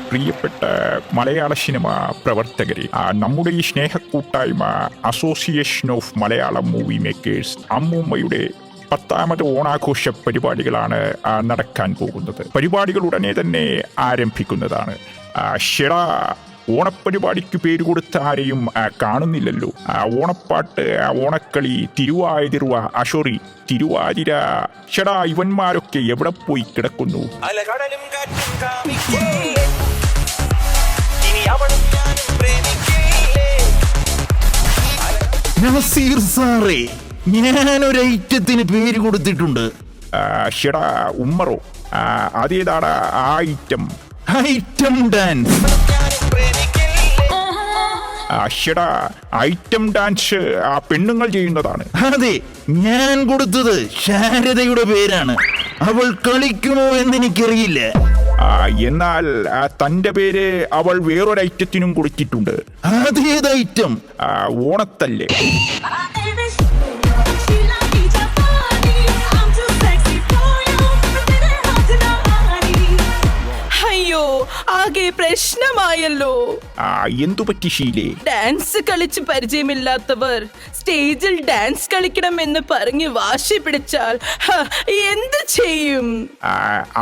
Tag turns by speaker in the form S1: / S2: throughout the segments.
S1: പ്രിയപ്പെട്ട മലയാള സിനിമ പ്രവർത്തകരെ, നമ്മുടെ ഈ സ്നേഹക്കൂട്ടായ്മ association of Malayalam movie makers അമ്മൂമ്മയുടെ 10ാമത് ഓണാഘോഷ പരിപാടികളാണ് നടക്കാൻ പോകുന്നത്. പരിപാടികൾ ഉടനെ തന്നെ ആരംഭിക്കുന്നതാണ്. ഷെടാ, ഓണപ്പരിപാടിക്ക് പേര് കൊടുത്ത ആരെയും കാണുന്നില്ലല്ലോ. ഓണപ്പാട്ട്, ഓണക്കളി, തിരുവാതിര, തിരുവാതിര, ഷെടാ, ഇവന്മാരൊക്കെ എവിടെ പോയി കിടക്കുന്നു?
S2: നസീർ സാറേ, ഞാനൊരു ഐറ്റത്തിന് പേര് കൊടുത്തിട്ടുണ്ട്.
S1: ഷെടാ ഉമ്മറോ, അതേതാണ് ആ ഐറ്റം?
S2: Item dance.
S1: ഷെടാ, ഐറ്റം ഡാൻസ് പെണ്ണുങ്ങൾ ചെയ്യുന്നതാണ്.
S2: അതെ, ഞാൻ കൊടുത്തത് ശാരദയുടെ പേരാണ്. അവൾ കളിക്കുമോ എന്നെനിക്കറിയില്ല.
S1: എന്നാൽ തന്റെ പേര് അവൾ വേറൊരു ഐറ്റത്തിനും കൊടുത്തിട്ടുണ്ട്.
S2: അതേത് ഐറ്റം?
S1: ഓണത്തല്ലേ?
S3: അയ്യോ, ആകെ പ്രശ്നമായല്ലോ.
S1: എന്തു പറ്റി ഷീലേ?
S3: ഡാൻസ് കളിച്ച് പരിചയമില്ലാത്തവർ സ്റ്റേജിൽ ഡാൻസ് കളിക്കണം എന്ന് പറഞ്ഞ് വാശി പിടിച്ചാൽ എന്ത് ചെയ്യും?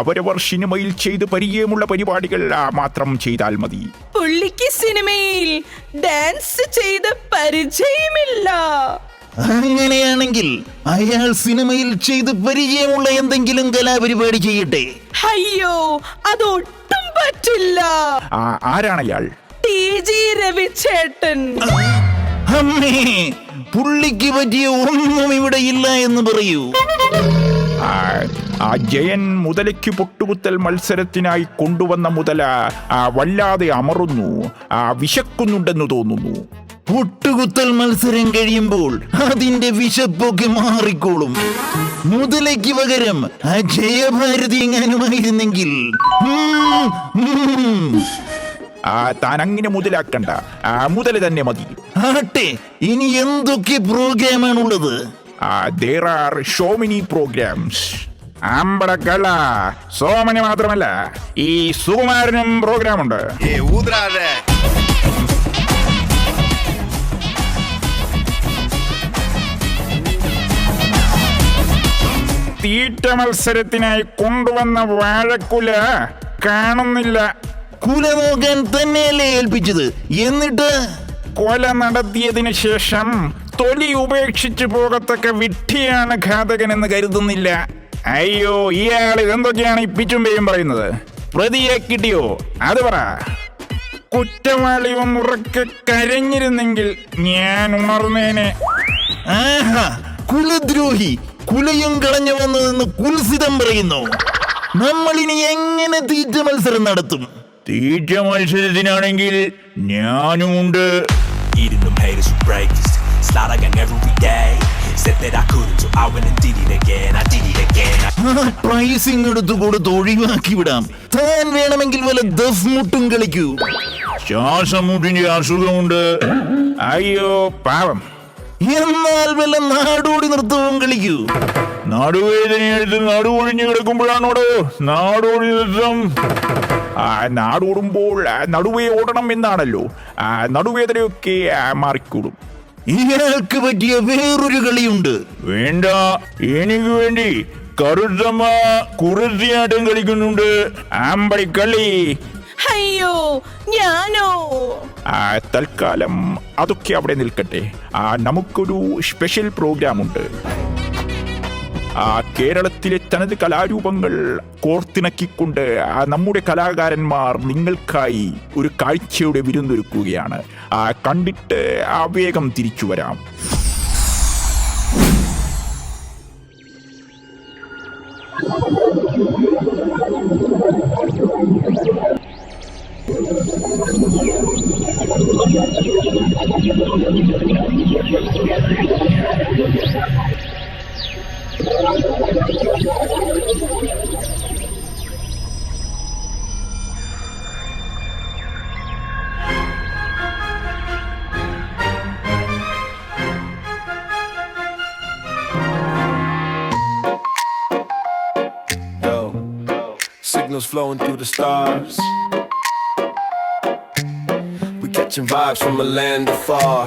S1: അവരവർ സിനിമയിൽ ചെയ്ത് പരിചയമുള്ള പരിപാടികൾ മാത്രം ചെയ്താൽ മതി.
S3: പുള്ളിക്ക് സിനിമയിൽ ഡാൻസ് ചെയ്ത് പരിചയമില്ല.
S2: അങ്ങനെയാണെങ്കിൽ അയാൾ സിനിമയിൽ ചെയ്ത് പരിചയമുള്ള എന്തെങ്കിലും കലാപരിപാടി ചെയ്യട്ടെ.
S3: അയ്യോ, അതൊട്ടും പറ്റില്ല.
S1: ആരാണയാൾ?
S3: TG രവിചേട്ടൻ.
S2: അമ്മേ, പുള്ളിക്ക് പറ്റിയ ഒന്നും ഇവിടെ ഇല്ല എന്ന് പറയൂ.
S1: ജയൻ മുതലയ്ക്ക് പൊട്ടുകുത്തൽ മത്സരത്തിനായി കൊണ്ടുവന്ന മുതല വല്ലാതെ അമറുന്നു, വിശക്കുന്നുണ്ടെന്ന് തോന്നുന്നു.
S2: പൊട്ടുകുത്തൽ മത്സരം കഴിയുമ്പോൾ അതിന്റെ വിശപ്പൊക്കെ മാറിക്കോളും. മുതലയ്ക്ക് പകരം ആ ജയഭാരതി എങ്ങാനുമായിരുന്നെങ്കിൽ.
S1: താൻ അങ്ങനെ മുതലാക്കണ്ട, മുതല തന്നെ മതി.
S2: ആട്ടെ, ഇനി എന്തൊക്കെ പ്രോഗ്രാമാണുള്ളത്?
S1: there are so many programs. അമ്പടക്കള്ള സോമന് മാത്രമല്ല, ഈ സുകുമാരനും പ്രോഗ്രാമുണ്ട്. തീറ്റ മത്സരത്തിനായി കൊണ്ടുവന്ന വാഴക്കുല കാണുന്നില്ല.
S2: കുല നോക്കാൻ തന്നെയല്ലേ ഏൽപ്പിച്ചത്? എന്നിട്ട്
S1: കൊല നടത്തിയതിനു ശേഷം തൊലി ഉപേക്ഷിച്ചു പോകത്തക്ക വിഡ്ഢിയാണ് ഘാതകനെന്ന് കരുതുന്നില്ല. അയ്യോ, ഇയാള് എന്തൊക്കെയാണ് ഈ പിച്ചുമ്പയും പറയുന്നത്? പ്രതിയെ കിട്ടിയോ? അത് പറ. കുറ്റവാളി ഒന്നുറക്കെ കരഞ്ഞിരുന്നെങ്കിൽ ഞാൻ ഉണർന്നേനെ.
S2: ആഹാ, കുലദ്രോഹി, കുലയും കളഞ്ഞു വന്നതെന്ന് കുൽസിതം പറയുന്നു. നമ്മളിനി എങ്ങനെ തീറ്റ മത്സരം നടത്തും?
S1: തീറ്റ മത്സരത്തിനാണെങ്കിൽ ഞാനുമുണ്ട്.
S4: Eating them haters for breakfast. Slaughter gang every day. Said that I couldn't, so I went and did it again. I did it again.
S2: Pricing എടുത്തു കൊടുത്ത് ഒഴിവാക്കി വിടാം. താൻ വേണമെങ്കിൽ വല്ല ദഫ്മുട്ടും കളിക്കൂ.
S1: ശ്വാസമുട്ടിന്റെ അസുഖമുണ്ട്. അയ്യോ പാവം.
S2: എന്നാൽ വല്ല നാടോടി നൃത്തവും കളിക്കൂ.
S1: നടുവേദനയെടുത്ത് നടുവൊഴിഞ്ഞു കിടക്കുമ്പോഴാണോടോ നാടോടി നൃത്തം? നാടോടുമ്പോൾ നടുവേ ഓടണം എന്നാണല്ലോ. നടുവേദനയൊക്കെ മാറിക്കൂടും.
S2: ഇയാൾക്ക് പറ്റിയ വേറൊരു കളിയുണ്ട്.
S1: വേണ്ട, എനിക്ക് വേണ്ടി കറുത്തമ്മ കുറുത്തിയാട്ടം കളിക്കുന്നുണ്ട്. ആമ്പടിക്കളി.
S3: അയ്യോ, ഞാനോ?
S1: തൽക്കാലം അതൊക്കെ അവിടെ നിൽക്കട്ടെ. നമുക്കൊരു സ്പെഷ്യൽ പ്രോഗ്രാം ഉണ്ട്. കേരളത്തിലെ തനത് കലാരൂപങ്ങൾ കോർത്തിണക്കിക്കൊണ്ട് നമ്മുടെ കലാകാരന്മാർ നിങ്ങൾക്കായി ഒരു കാഴ്ചയുടെ വിരുന്നൊരുക്കുകയാണ്. കണ്ടിട്ട് വേഗം തിരിച്ചു വരാം.
S4: Signals flowing through the stars.
S5: catching vibes from a land afar.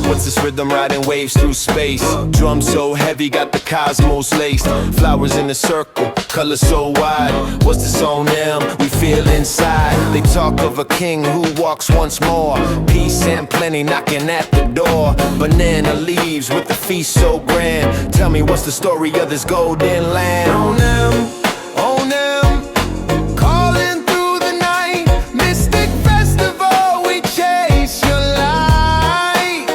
S5: What's this rhythm riding waves through space? Drum so heavy, got the cosmos laced. Flowers in a circle, color so wide. What's this on them? We feel inside. They talk of a king who walks once more. Peace and plenty knocking at the door. Banana leaves with the feast so grand. Tell me what's the story of this golden land? On them, on them, calling through the night. Mystic festival, we chase your light.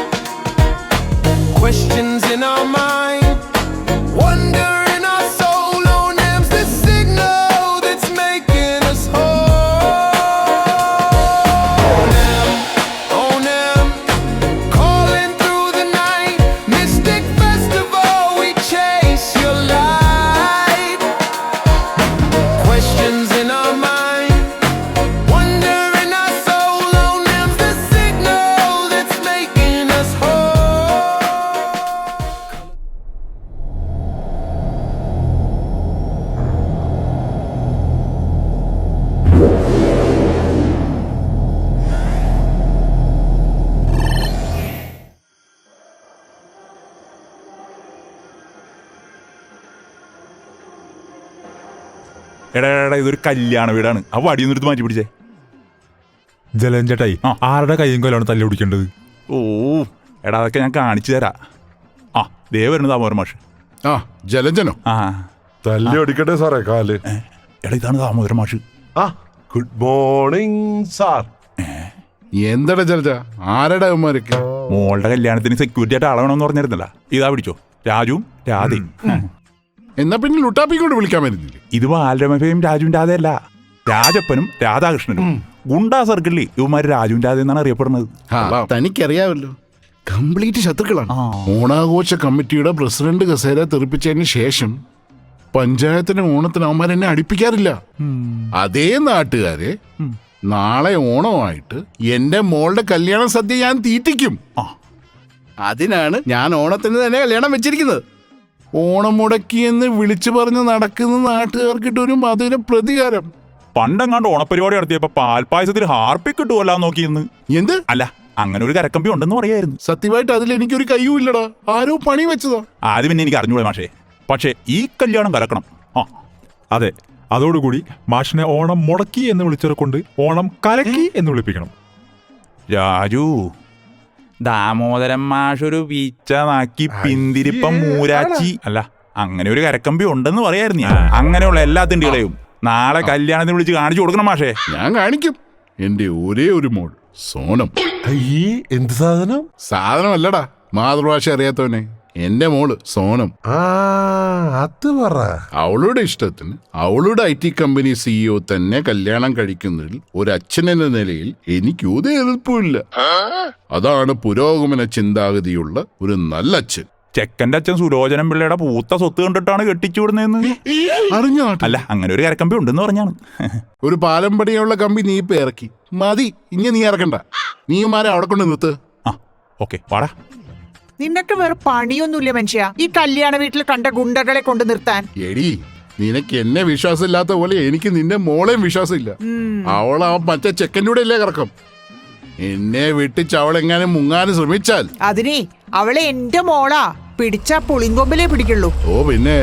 S5: Questions in our mind, wonder in our soul. On them's the signal that's making us whole. On them, calling through the night. Mystic festival, we chase your light. Questions in our mind, wonder in our soul. On them's the signal that's making us whole.
S1: എടാ ഇതൊരു കല്യാണ വീടാണ്. ആ വടിയൊന്നും എടുത്ത് മാറ്റി പിടിച്ചേ.
S6: ജലൻ ചേട്ടായി, ആരുടെ കയ്യും കൊല്ലാണ് തല്ലി പിടിക്കേണ്ടത്?
S1: ഓ എടാ അതൊക്കെ ഞാൻ കാണിച്ചു തരാം. ആ ദേ വരുന്നത് ദാമോദരൻ മാഷ്.
S7: ആ ജലജനോ?
S1: ആ
S6: തല്ലി ഓടിക്കട്ടെ സാറേ കാല്.
S1: എടാ ഇതാണ് ദാമോദരൻ മാഷ്.
S6: ആ ഗുഡ് മോർണിംഗ് സാർ.
S7: എന്തടാ ജലജ, ആരടാ അവന്മാരൊക്കെ?
S1: മോളുടെ കല്യാണത്തിന് സെക്യൂരിറ്റി ആയിട്ട് ആളെ വേണമെന്ന് പറഞ്ഞിരുന്നല്ല. ഇതാ പിടിച്ചോ, രാജുവും രാധയും.
S7: എന്നാ പിന്നെ ലുട്ടാപ്പി കൊണ്ട് വിളിക്കാൻ വരുന്നില്ലേ?
S1: ഇത് ബാലരമയും രാജുവും രാധയല്ല, രാജപ്പനും രാധാകൃഷ്ണനും. ഗുണ്ടാ സർക്കിളിൽ ഇവന്മാര് രാജുവും രാധ എന്നാണ് അറിയപ്പെടുന്നത്.
S7: തനിക്കറിയാമല്ലോ, കംപ്ലീറ്റ് ശത്രുക്കളാണ്. ഓണാഘോഷ കമ്മിറ്റിയുടെ പ്രസിഡന്റ് കസേര തെറിപ്പിച്ചതിന് ശേഷം പഞ്ചായത്തിന് ഓണത്തിന് അവന്മാരെന്നെ അടുപ്പിക്കാറില്ല. അതേ നാട്ടുകാരെ നാളെ ഓണമായിട്ട് എന്റെ മോളുടെ കല്യാണ സദ്യ ഞാൻ തീറ്റിക്കും. അതിനാണ് ഞാൻ ഓണത്തിന് തന്നെ കല്യാണം വെച്ചിരിക്കുന്നത്. ഓണം മുടക്കിയെന്ന് വിളിച്ചു പറഞ്ഞ് നടക്കുന്ന നാട്ടുകാർക്കിട്ട് ഒരു മധുര പ്രതികാരം.
S1: പണ്ടെങ്ങാണ്ട് ഓണപ്പരിപാടി നടത്തിയപ്പോ പാൽപ്പായസത്തിൽ ഹാർപ്പിക് കിട്ടുമല്ലോ നോക്കിയെന്ന്.
S7: എന്ത്?
S1: അല്ല, അങ്ങനെ ഒരു കരക്കമ്പി ഉണ്ടെന്ന് പറയായിരുന്നു.
S7: സത്യമായിട്ട് അതിൽ എനിക്കൊരു കയ്യും ഇല്ലടാ, ആരോ പണി വെച്ചതാ.
S1: ആദ്യം പിന്നെ എനിക്ക് അറിഞ്ഞൂടെ മാഷേ, പക്ഷേ ഈ കല്യാണം കലക്കണം. ആ
S6: അതെ, അതോടുകൂടി മാഷിനെ ഓണം മുടക്കി എന്ന് വിളിച്ചവരെ കൊണ്ട് ഓണം കലക്കി എന്ന് വിളിപ്പിക്കണം.
S1: രാജു, ദാമോദരൻ മാഷൊരു വീച്ച നാക്കി പിന്തിരിപ്പം മൂരാച്ചി അല്ല, അങ്ങനെ ഒരു കരക്കമ്പി ഉണ്ടെന്ന് പറയായിരുന്നു ഞാൻ. അങ്ങനെയുള്ള എല്ലാ തിണ്ടികളെയും നാളെ കല്യാണത്തിന് വിളിച്ച് കാണിച്ചു കൊടുക്കണം മാഷേ.
S7: ഞാൻ കാണിക്കും. എന്റെ ഒരേ ഒരു മോൾ സോനം.
S6: അയ്യേ, എന്ത് സാധനം?
S7: സാധനമല്ലടാ, മാതൃഭാഷ അറിയാത്തവനെ. എന്റെ മോള് സോനം.
S6: അത് പറ.
S7: അവളുടെ ഇഷ്ടത്തിന് അവളുടെ IT കമ്പനി CEO തന്നെ കല്യാണം കഴിക്കുന്നതിൽ ഒരു അച്ഛനെന്ന നിലയിൽ എനിക്ക് ഒരു എതിർപ്പുമില്ല. അതാണ് പുരോഗമന ചിന്താഗതിയുള്ള ഒരു നല്ല അച്ഛൻ.
S1: ചെക്കന്റെ അച്ഛൻ സുലോചനം പിള്ളയുടെ പൂത്ത സ്വത്ത് കണ്ടിട്ടാണ് കെട്ടിച്ചു വിടുന്നതെന്ന്
S7: അറിഞ്ഞോ?
S1: അല്ല, അങ്ങനെ ഒരു കരക്കമ്പി ഉണ്ടെന്ന് പറഞ്ഞാണ്.
S7: ഒരു പാലം പടിയുള്ള കമ്പി നീ ഇപ്പൊ ഇറക്കി മതി, ഇനി നീ ഇറക്കണ്ട. നീമാരെ അവിടെ കൊണ്ട് നിർത്ത്.
S1: ആ ഓക്കെ, വാടാ.
S8: നിനക്ക് വേറെ പണിയൊന്നുമില്ല മനുഷ്യ, ഈ കല്യാണ വീട്ടിൽ കണ്ട ഗുണ്ടകളെ കൊണ്ട് നിർത്താൻ.
S7: എടി, നിനക്ക് എന്നെ വിശ്വാസമില്ലാത്ത പോലെ എനിക്ക് നിന്റെ മോളെയും വിശ്വാസമില്ല. അവൾ മറ്റേ ചെക്കൻ്റെ കൂടെ ഇല്ലേ കിടക്കും. എന്നെ വിട്ടിച്ച് അവളെങ്ങാനും മുങ്ങാനും ശ്രമിച്ചാൽ
S8: അതിനെ അവളെ എന്റെ മോളാ, പിടിച്ചാ പുളിങ്കൊമ്പിലേ പിടിക്കുള്ളൂ.
S7: ഓ പിന്നെ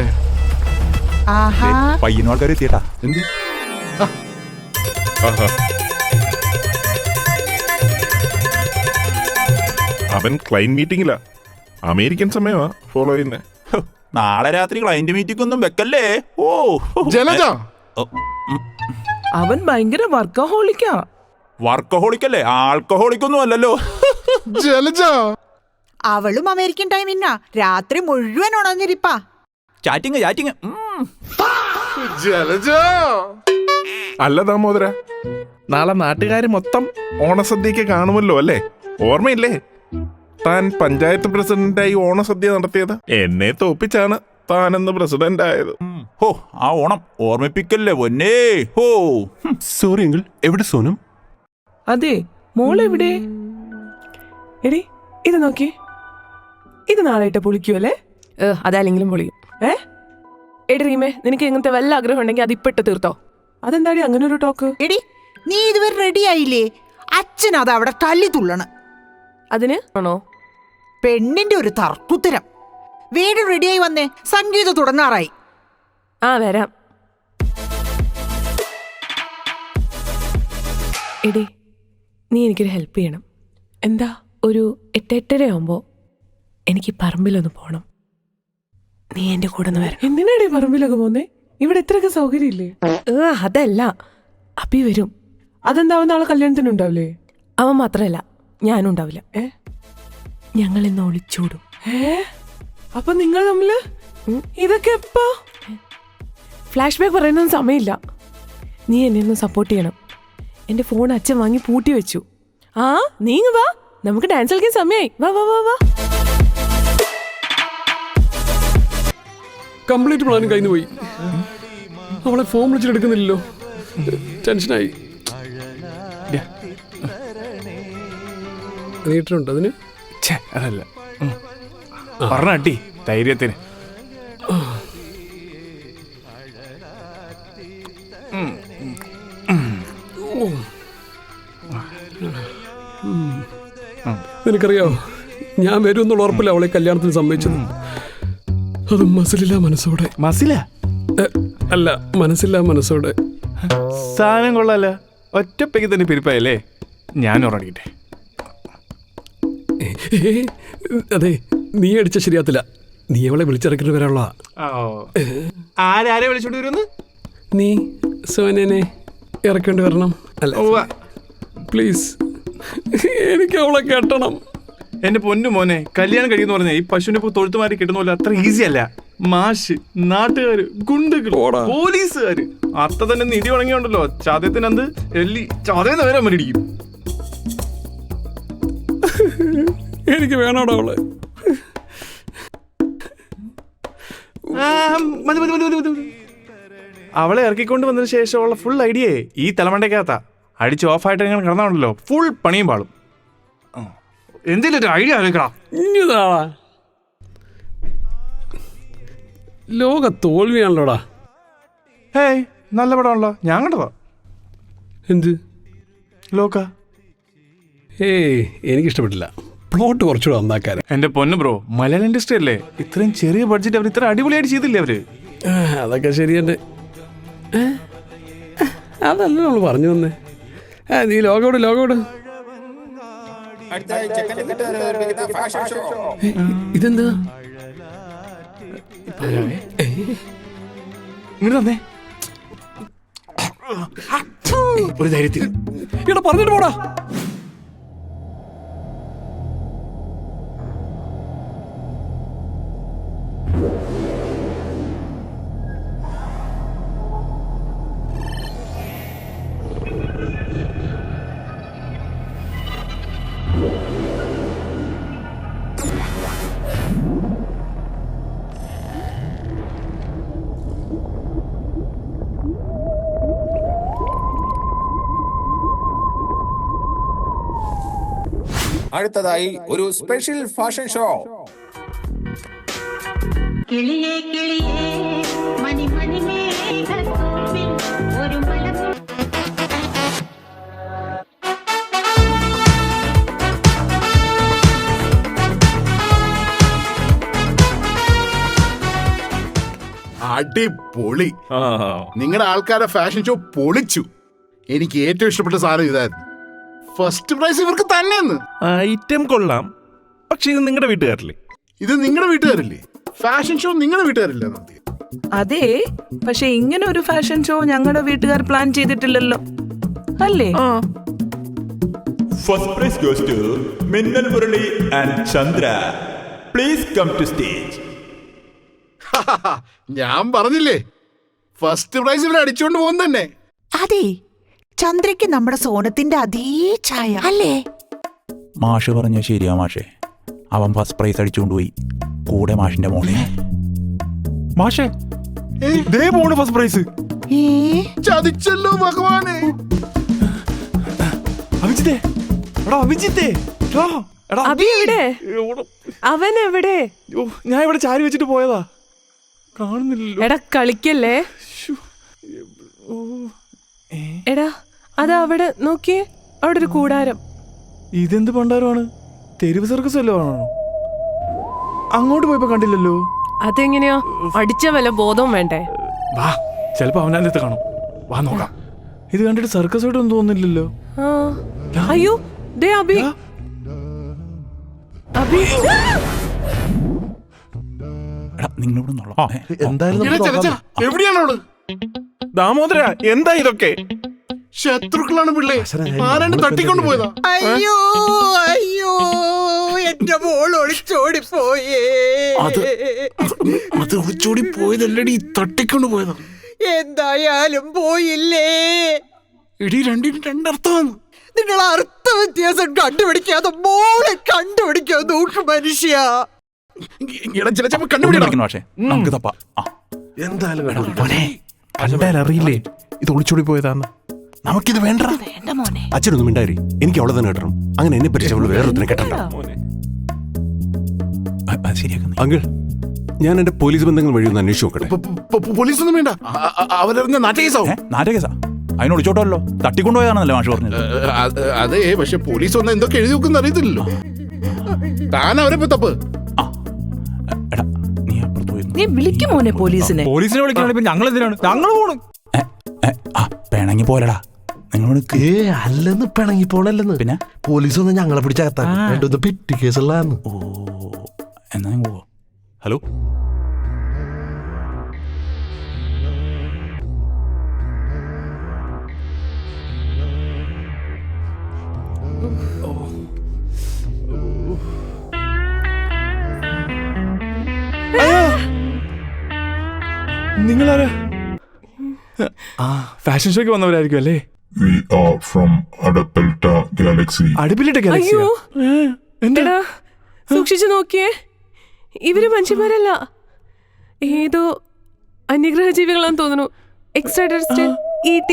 S8: ആഹാ,
S1: പയ്യനും ആൾക്കാർ എത്തിയേട്ടാ.
S7: എന്ത്?
S9: അവൻ ക്ലൈന്റ് മീറ്റിംഗിലാ. അമേരിക്കൻ സമയമാ ഫോളോ ചെയ്യുന്നേ.
S1: നാളെ രാത്രി ക്ലയന്റ് മീറ്റിംഗ് ഒന്നും വെക്കല്ലേ. ഓ
S7: ജലജ,
S3: അവൻ ഭയങ്കര വർക്കഹോളിക്കാ.
S1: വർക്കഹോളിക്കല്ലേ, ആൾക്കഹോളിക്കൊന്നും അല്ലല്ലോ.
S7: ജലജ,
S8: അവളും അമേരിക്കൻ ടൈമിന്നാ രാത്രി മുഴുവൻ ഉണർന്നിരിപ്പാ.
S1: Chatting chatting.
S7: ജലജ.
S9: അല്ല ദാമോദര, നാളെ നാട്ടുകാര് മൊത്തം ഓണസദ്യക്ക് കാണുമല്ലോ അല്ലേ? ഓർമ്മയില്ലേ താൻ പഞ്ചായത്ത് പ്രസിഡന്റായി ഓണസദ്യ നടത്തിയത്? എന്നെ തോപ്പിച്ചാണ് താനെന്ന് പ്രസിഡന്റ് ആയത്.
S1: ഹോ, ആ ഓണം ഓർമ്മിപ്പിക്കല്ലേ പൊന്നേ. ഹോ,
S6: സോറി അങ്കിൾ, എവിടെ സോനം?
S3: അതെ, മോളെവിടെ? എടി ഇത് നോക്കി.
S10: ഇത് നാളായിട്ട് പൊളിക്കുമല്ലേ?
S3: അതല്ലെങ്കിലും പൊളിയും.
S10: എടി റീമേ, നിനക്ക് ഇങ്ങനത്തെ വല്ല ആഗ്രഹം ഉണ്ടെങ്കിൽ അത് ഇപ്പിട്ട് തീർത്തോ. അതെന്താടി അങ്ങനെ ഒരു ടോക്ക്?
S8: എടി നീ ഇതുവരെ റെഡി ആയില്ലേ? അച്ഛൻ അത് അവിടെ തല്ലി തുള്ളണം.
S10: അതിന് ആണോ?
S8: പെണ്ണിന്റെ ഒരു തർക്കുത്തരം. വേഗം റെഡിയായി വന്നേ, സംഗീതം തുടങ്ങാറായി.
S10: വരാം. എടി നീ എനിക്കൊരു ഹെൽപ്പ് ചെയ്യണം.
S3: എന്താ?
S10: ഒരു 8-8:30 ആവുമ്പോൾ എനിക്ക് പറമ്പിലൊന്ന് പോകണം. നീ എൻ്റെ കൂടെ ഒന്ന് വരാം.
S3: എന്തിനാടി പറമ്പിലൊക്കെ പോന്നേ? ഇവിടെ എത്രയൊക്കെ സൗകര്യം ഇല്ലേ?
S10: അതല്ല, അപ്പി വരും.
S3: അതെന്താ, നാളെ കല്യാണത്തിനുണ്ടാവില്ലേ?
S10: അവൻ മാത്രല്ല, ഞാനും ഉണ്ടാവില്ല. ഞങ്ങൾ ഇന്ന് ഒളിച്ചോടും.
S3: അപ്പൊ നിങ്ങൾ തമ്മില് ഇതൊക്കെ എപ്പോ?
S10: ഫ്ലാഷ് ബാക്ക് പറയുന്നൊന്നും സമയമില്ല. നീ എന്നെ ഒന്ന് സപ്പോർട്ട് ചെയ്യണം. എൻ്റെ ഫോൺ അച്ഛൻ വാങ്ങി പൂട്ടി വെച്ചു. നീങ്ങ് വാ, നമുക്ക് ഡാൻസ് കളിക്കാൻ സമയമായി. വാ വാ വാ വാ.
S11: കംപ്ലീറ്റ് പ്ലാനും കഴിഞ്ഞു പോയി. അവളെ ഫോൺ വിളിച്ചിട്ടെടുക്കുന്നില്ലല്ലോ. ടെൻഷനായി. നീട്ടുണ്ടോ അതിന്?
S12: അതല്ല പറഞ്ഞി ധൈര്യത്തിന്.
S11: നിനക്കറിയാവോ, ഞാൻ വരും എന്നുള്ള ഉറപ്പില്ല അവളെ കല്യാണത്തിന് സമ്മതിച്ചത്. അത് മനസ്സിലില്ല മനസ്സോടെ. അല്ല, മനസ്സില്ല മനസ്സോടെ.
S12: സാധനം കൊള്ളാല. ഒറ്റപ്പേക്ക് തന്നെ പിരിപ്പായല്ലേ. ഞാൻ ഉറങ്ങിട്ടെ.
S11: അതെ, നീ അടിച്ച ശരിയാത്തില്ല. നീ അവളെ വിളിച്ചിറക്കിട്ട് വരാനുള്ള.
S12: ആരെ വിളിച്ചോണ്ട് വരുമെന്ന്?
S11: നീ സോനനെ ഇറക്കേണ്ടി വരണം. അല്ല പ്ലീസ്, എനിക്ക് അവളെ കെട്ടണം.
S12: എന്റെ പൊന്നു മോനെ, കല്യാണം കഴിയുന്ന പറഞ്ഞാൽ ഈ പശുവിനെ ഇപ്പോൾ തൊഴുത്തുമാരി കിട്ടുന്ന പോലെ അത്ര ഈസി അല്ല. മാഷ്, നാട്ടുകാര്, ഗുണ്ടുകൾ, പോലീസുകാര്, അത്ര തന്നെ നിധി ഉണങ്ങിയുണ്ടല്ലോ. ചതയത്തിനന്ത് എല്ലി ചതയെന്ന് വരെ മരിടിക്കും.
S11: എനിക്ക് വേണോടാ അവളെ.
S12: അവളെ ഇറക്കിക്കൊണ്ട് വന്നതിന് ശേഷമുള്ള ഫുൾ ഐഡിയേ ഈ തലമണ്ടയ്ക്കകത്താ. അടിച്ച് ഓഫായിട്ട് ഇങ്ങനെ കിടന്നാണല്ലോ ഫുൾ പണിയും പാളും. എന്തെങ്കിലും ഒരു ഐഡിയ ആലോചിക്കടാ.
S11: ലോക തോൽവിയാണല്ലോടാ.
S12: ഹേയ്, നല്ല പടമാണല്ലോ, ഞാൻ കണ്ടതാ.
S11: എന്ത്
S12: ലോക?
S11: എനിക്കിഷ്ടപ്പെട്ടില്ല. പ്ലോട്ട് കുറച്ചുകൂടെ നന്നാക്കാൻ.
S12: എന്റെ പൊന്നു ബ്രോ, മലയാളം ഇൻഡസ്ട്രി അല്ലേ, ഇത്രയും ചെറിയ ബഡ്ജറ്റ് അവർ ഇത്ര അടിപൊളിയായിട്ട് ചെയ്തില്ലേ അവര്?
S11: അതൊക്കെ ശരി തന്നെ. അതല്ല നമ്മൾ പറഞ്ഞു വന്നേ. നീ ലോകോട് ഇതെന്താ?
S12: ഇങ്ങോട്ട് തന്നെ ഒരു ധൈര്യത്തിൽ
S11: ഇവിടെ പറഞ്ഞിട്ട് പോടാ.
S13: അടുത്തതായി ഒരു സ്പെഷ്യൽ ഫാഷൻ ഷോ.
S14: കിളിയേ കിളിയേ മണി മണി മേഘത്തൂവിൽ ഒരു മലർ.
S7: അടിപൊളി. നിങ്ങളുടെ ആൾക്കാരെ ഫാഷൻ ഷോ പൊളിച്ചു. എനിക്ക് ഏറ്റവും ഇഷ്ടപ്പെട്ട സാധനം ഇതായിരുന്നു. ഫസ്റ്റ് പ്രൈസ് ഇവർക്ക് തന്നെയെന്ന്.
S9: ഐറ്റം കൊള്ളാം, പക്ഷെ ഇത് നിങ്ങളുടെ വീട്ടുകാരല്ലേ?
S7: ഇത് നിങ്ങളുടെ വീട്ടുകാരല്ലേ? ഫാഷൻ ഷോ നിങ്ങളുടെ വീട്ടുകാരില്ലേ?
S3: അതെ, പക്ഷെ ഇങ്ങനെ ഒരു ഫാഷൻ ഷോ ഞങ്ങളുടെ വീട്ടുകാർ പ്ലാൻ ചെയ്തിട്ടില്ലല്ലോ, അല്ലേ?
S1: First prize goes to Minnal Murali and Chandra. Please come to stage.
S7: ഞാൻ പറഞ്ഞില്ലേ, ഫസ്റ്റ് പ്രൈസ് ഇവരെ അടിച്ചോണ്ട് പോകുന്ന തന്നെ.
S8: അതെ, ചന്ദ്രയ്ക്ക് നമ്മുടെ സോനത്തിന്റെ അതേ ഛായ അല്ലേ?
S1: മാഷ് പറഞ്ഞ ശരിയാ മാഷേ. അവൻ ഫസ്റ്റ് പ്രൈസ് അടിച്ചുകൊണ്ടുപോയി, കൂടെ മാഷിന്റെ മോളെ.
S12: മാഷേ, ഫസ്റ്റ് പ്രൈസ്.
S7: ചതിച്ചല്ലോ ഭഗവാനെ.
S12: അഭിജിത്തേ,
S10: അബി എവിടെ? അവൻ എവിടെ?
S12: ഞാൻ ഇവിടെ ചാരി വെച്ചിട്ട് പോയതാ, കാണുന്നില്ലല്ലോ.
S10: എടാ കളിക്കല്ലേ. എടാ അതാ അവിടെ നോക്കിയേ, അവിടെ ഒരു കൂടാരം.
S12: ഇതെന്ത് പണ്ടാരമാണ്? തെരുവ് സർക്കസ് വല്ലോ ആണോ? അങ്ങോട്ട് പോയപ്പോ കണ്ടില്ലല്ലോ.
S10: അതെങ്ങനെയാ? അടിച്ച വല്ല ബോധവും വേണ്ടേ?
S12: വാ, ചിലപ്പോ അവൻ്റെ അടുത്ത് കാണും. വാ നോക്കാം. ഇത് കണ്ടിട്ട് സർക്കസ് ആയിട്ടൊന്നും തോന്നുന്നില്ലല്ലോ.
S10: അയ്യോ ദേ അബി. അബി
S7: എവിടെയാണോ?
S12: ദാമോദര, എന്താ ഇതൊക്കെ?
S7: ശത്രുക്കളാണ് പിള്ളേ, ആരാണ്ട് തട്ടിക്കൊണ്ട് പോയതാ.
S8: അയ്യോ അയ്യോ, എന്റെ മോൾ ഒളിച്ചോടി പോയേ.
S7: അത് ഒളിച്ചോടി പോയതല്ലടി, തട്ടിക്കൊണ്ട് പോയതാ.
S8: എന്തായാലും പോയില്ലേ.
S7: എടി രണ്ടിനും രണ്ടർത്ഥമാണ്.
S8: നിങ്ങൾ അർത്ഥ വ്യത്യാസം കണ്ടുപിടിക്കാതെ മോളെ കണ്ടുപിടിക്കാൻ നോക്ക് മനുഷ്യ.
S1: കണ്ടുപിടിക്കണം. പക്ഷേ നമുക്ക് തപ്പാ.
S11: എന്തായാലും അറിയില്ലേ ഇത് ഒളിച്ചോടി പോയതാന്ന്.
S2: നമുക്കിത് വേണ്ട.
S11: അച്ഛനൊന്നും മിണ്ടായി, എനിക്ക് അവളെ തന്നെ കിട്ടണം. അങ്ങനെ എന്നെ പറ്റിച്ചവള് വേറൊരുത്തിനെ കെട്ടണ്ട. അങ്കിൾ, ഞാൻ എന്റെ പോലീസ് ബന്ധങ്ങൾ വഴി ഒന്ന് അന്വേഷിച്ച് നോക്കട്ടെ.
S7: പോലീസ് ഒന്നും വേണ്ട, അവരറിഞ്ഞ നാട്ടുകേസാവും.
S1: നാട്ടുകേസാ? അതിന് ഒളിച്ചോട്ടല്ലോ, തട്ടിക്കൊണ്ടുപോയതാണല്ലോ മാഷ് പറഞ്ഞത്.
S7: അതെ, പക്ഷെ പോലീസ് ഒന്ന് എന്തൊക്കെ എഴുതി വെക്കുന്ന അറിയത്തില്ലല്ലോ. താൻ അവരെ തപ്പ്.
S3: നീ വിളിക്കും മോനെ പോലീസിനെ.
S6: പോലീസിനെ വിളിക്കണ ഞങ്ങൾ എന്തിനാണ്? ഞങ്ങൾ പോണു.
S1: പിണങ്ങി പോലടാ നിങ്ങൾ.
S11: അല്ലെന്ന് പിണങ്ങി പോണല്ലെന്ന്. പിന്നെ പോലീസ് ഒന്ന് ഞങ്ങളെ പിടിച്ചകത്താ പെറ്റി കേസുള്ളാന്ന്.
S1: ഓ, എന്നാ പോവോ? ഹലോ,
S12: നിങ്ങളാരാ? ഫാഷൻ ഷോയ്ക്ക് വന്നവരായിരിക്കും അല്ലേ?
S6: We are from Adapelta Galaxy.
S12: അടുപ്പിലിട്ട ഗാലക്സി.
S10: എടാ സൂക്ഷിച്ചു നോക്കിയേ, ഇവര് മനുഷ്യന്മാരല്ല, ഏതോ അന്യഗ്രഹ ജീവികളാന്ന് തോന്നുന്നു. Extra terrestrial, E.T.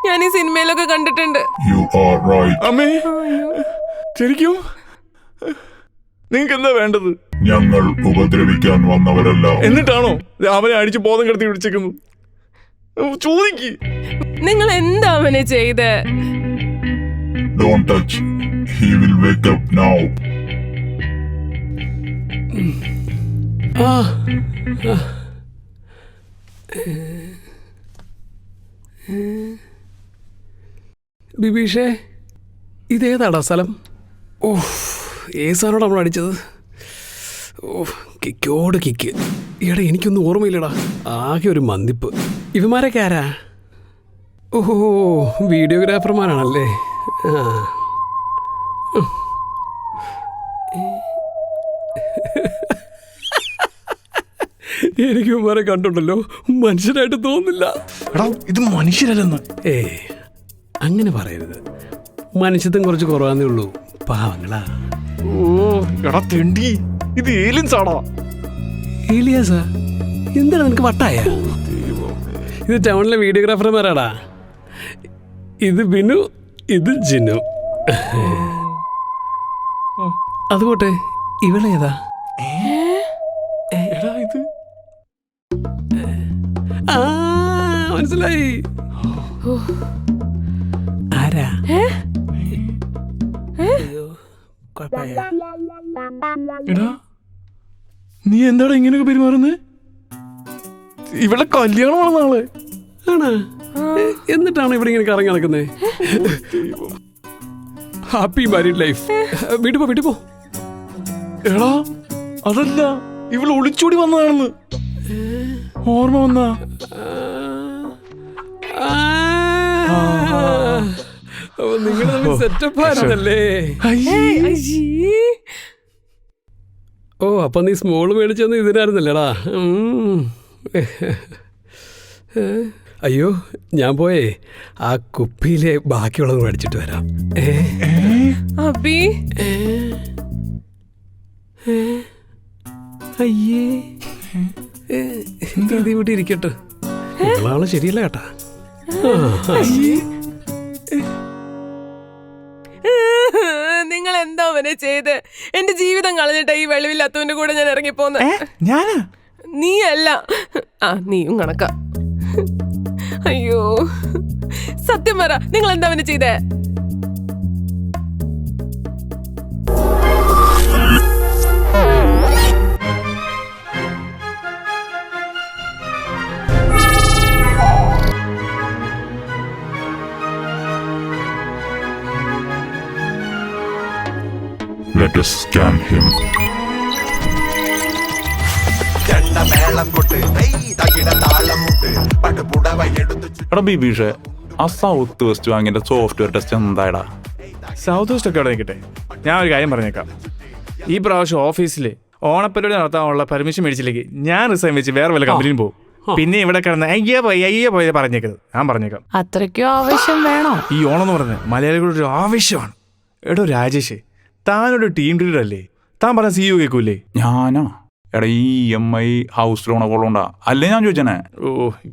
S10: ഞാൻ ഈ സിനിമയിലൊക്കെ കണ്ടിട്ടുണ്ട്.
S6: You are right.
S12: അമ്മേ, ശരിക്കും നിങ്ങൾക്ക് എന്താ വേണ്ടത്?
S6: ഞങ്ങൾ ഉപദ്രവിക്കാൻ വന്നവരല്ല.
S12: എന്നിട്ടാണോ രാവിലെ അടിച്ച് ബോധം കിടത്തി വിളിച്ചേക്കുന്നു? ചോദിക്ക്.
S10: നിങ്ങൾ എന്താ അവനെ ചെയ്ത്?
S6: Don't touch. He will wake up now.
S11: ബിബീഷേ, ഇതേതാടാ സ്ഥലം? ഓഹ്, ഏസാനോട് നമ്മൾ അടിച്ചത്. ഓഹ്, കിക്കോട് കിക്ക്. എടാ എനിക്കൊന്നും ഓർമ്മയില്ലടാ, ആകെ ഒരു മന്ദിപ്പ്. ഇവന്മാരൊക്കെ ആരാ? ഓഹോ, വീഡിയോഗ്രാഫർമാരാണല്ലേ. എനിക്ക് ഇവന്മാരെ കണ്ടുണ്ടല്ലോ, മനുഷ്യരായിട്ട് തോന്നില്ല.
S12: എടാ, ഇത് മനുഷ്യരല്ലെന്ന്.
S11: അങ്ങനെ പറയരുത്, മനുഷ്യത്വം കുറച്ച് കുറവാന്നേ ഉള്ളൂ, പാവങ്ങളാ.
S12: ഓ എടാ തെണ്ടി, ഇത് ഏലിയൻസ് ആടാ.
S11: ഏലിയൻസാ? എന്താണ് നിനക്ക് വട്ടായ? ഇത് ടൗണിലെ വീഡിയോഗ്രാഫർമാരാടാ. ഇത് ബിനു, ഇത് ജിനു. അതുപോട്ടെ, ഇവളേതാ?
S12: എടാ ഇത്
S11: മനസ്സിലായി. ആരാ?
S12: എടാ നീ എന്താടാ ഇങ്ങനെയൊക്കെ പെരുമാറുന്നത്? ഇവിടെ കല്യാണമാണ് നാളെ.
S11: ആണോ? എന്നിട്ടാണ് ഇവിടെ ഇങ്ങനെ കറങ്ങി നടക്കുന്നത്? Happy married life. വീട്ടിൽ പോ.
S12: എടാ അതല്ല, ഇവള് ഒളിച്ചോടി വന്നതാണെന്ന് ഓർമ്മ വന്നാ.
S11: നിങ്ങൾ സെറ്റപ്പ് ആയിരുന്നല്ലേ? ഓ, അപ്പൊ നീ സ്മോള് മേടിച്ചെന്ന് ഇതിനായിരുന്നല്ലേടാ? അയ്യോ, ഞാൻ പോയേ ആ കുപ്പിയിലെ ബാക്കിയുള്ളത് മേടിച്ചിട്ട് വരാം.
S10: അബി,
S11: അയ്യേ, എന്താ ഇവിടെ ഇരിക്കട്ടെ, നിങ്ങളാള് ശരിയല്ല കേട്ടാ.
S10: നിങ്ങൾ എന്താ അവനെ ചെയ്ത്? എന്റെ ജീവിതം കളഞ്ഞിട്ട് ഈ വെളിവില്ലാത്തവന്റെ കൂടെ ഞാൻ ഇറങ്ങിപ്പോന്ന്.
S12: ഞാനാ?
S10: നീ അല്ല. നീയും കണക്കാ. അയ്യോ, സത്യം പറ, നിങ്ങൾ എന്താ അവനെ ചെയ്തേ?
S6: Let us scan him.
S1: എടാ ബിബീഷേ, ആ സൗത്ത് വെസ്റ്റ് ബാങ്കിന്റെ സോഫ്റ്റ്വെയർ ടെസ്റ്റ് എന്തായടാ?
S12: സൗത്ത് വെസ്റ്റ് ഒക്കെ അവിടെ നിൽക്കട്ടെ, ഞാൻ ഒരു കാര്യം പറഞ്ഞേക്കാം. ഈ പ്രാവശ്യം ഓഫീസിൽ ഓണപ്പരിപാടി നടത്താനുള്ള പെർമിഷൻ മേടിച്ചില്ലെങ്കിൽ ഞാൻ റിസൈൻ വെച്ച് വേറെ വല്ല കമ്പനിയും പോകും. പിന്നെ ഇവിടെ കിടന്ന് അയ്യോ പോയി പറഞ്ഞേക്കരുത്. ഞാൻ പറഞ്ഞേക്കാം.
S8: അത്രയ്ക്കും ആവശ്യം വേണോ?
S12: ഈ ഓണം എന്ന് പറഞ്ഞത് മലയാളികളുടെ ഒരു ആവശ്യമാണ്. എടോ രാജേഷ്, താനൊരു ടീം ലീഡർ അല്ലേ? താൻ പറഞ്ഞ CEO കേൾക്കൂലേ?
S1: ഞാനാ? എടാ ഈ EMI ഹൗസ് ലോണൊക്കെ ഉള്ളതുകൊണ്ടാ അല്ലേ ഞാൻ ചോദിച്ചേ?
S12: ഓ,